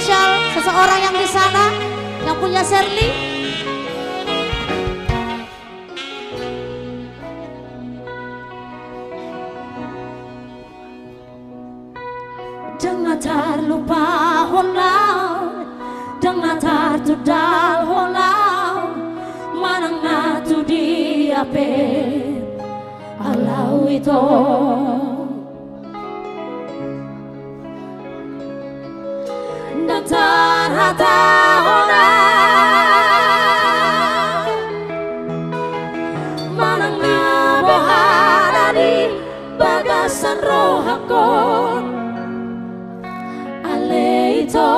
spesial seseorang yang di sana yang punya Sherly. Jangan terlupa honau, jangan tertudal honau, manang natu di ape alau itu. Dan terhata honau, manang nabohara di bagasan rohakon. Ito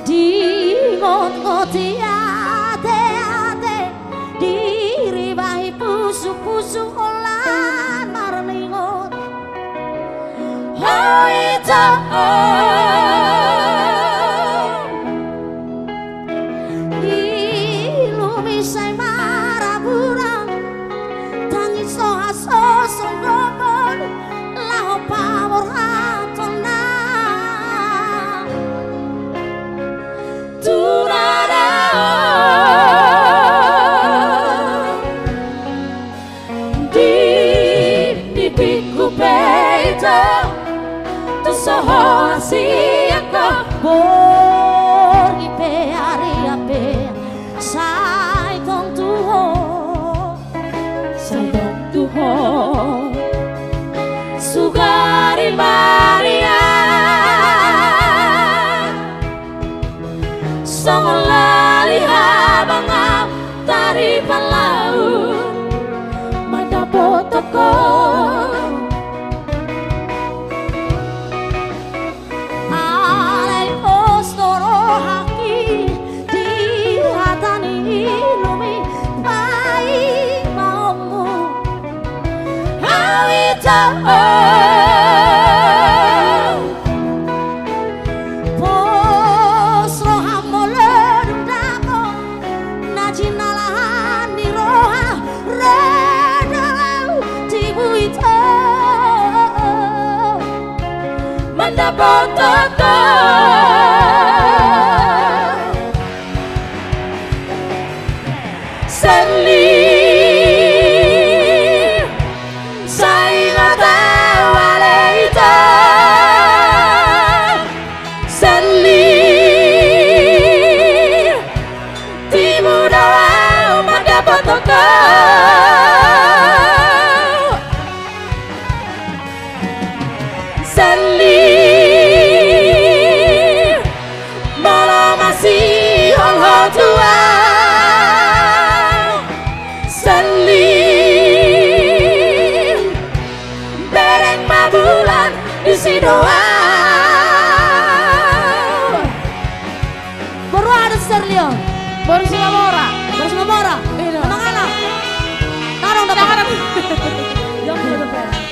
di ngot-ngoti ate-ate diribahi pusu-pusu olan marningot. Oh ito ilumisay maraburang tangis soha songgokon laho pamor hatona turara di pipiku peito tu soho siako borgi pe aria pe sai tong tuho Sugari Maria Songolali habangam tari palau Madapotoko alai postoro haki di hatani lumi pai maumu Awita Mandapotoko Sherly Saingata waleita Sherly Timudawa Mandapotoko Sherly tua Sherly bereng mabulan di sidoa baru ada Sherly baru Singamora emang anak tarong dapat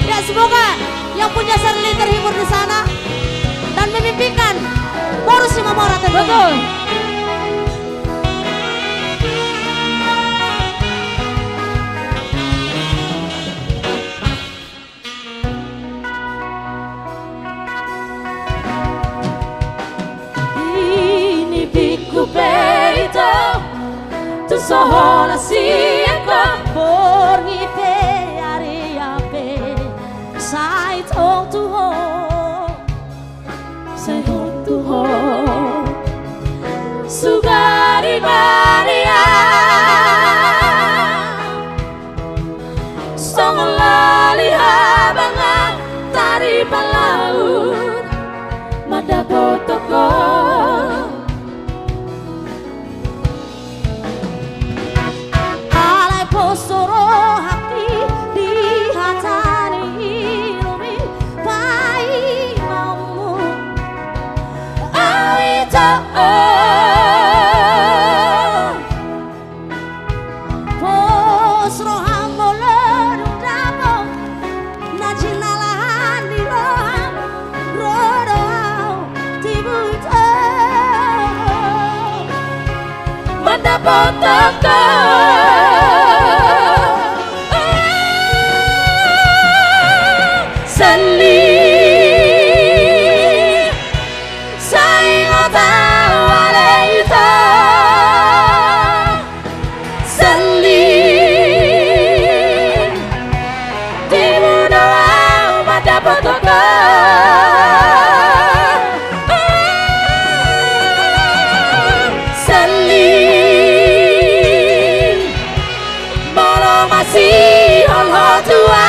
ya semoga yang punya Sherly terhibur di sana dan memimpikan baru Singamora betul. Peito tu sohola siako borgi pe aria pe sai tong tuho Sugari Maria Songolali habanga tari palaut Madapotoko Soro hati di hatani lumi pai maumu Awita posro hamole dudamo najinalahan di roham rodo tibuto Mandapotoko Sherly ko Seli Molo masih Allah tua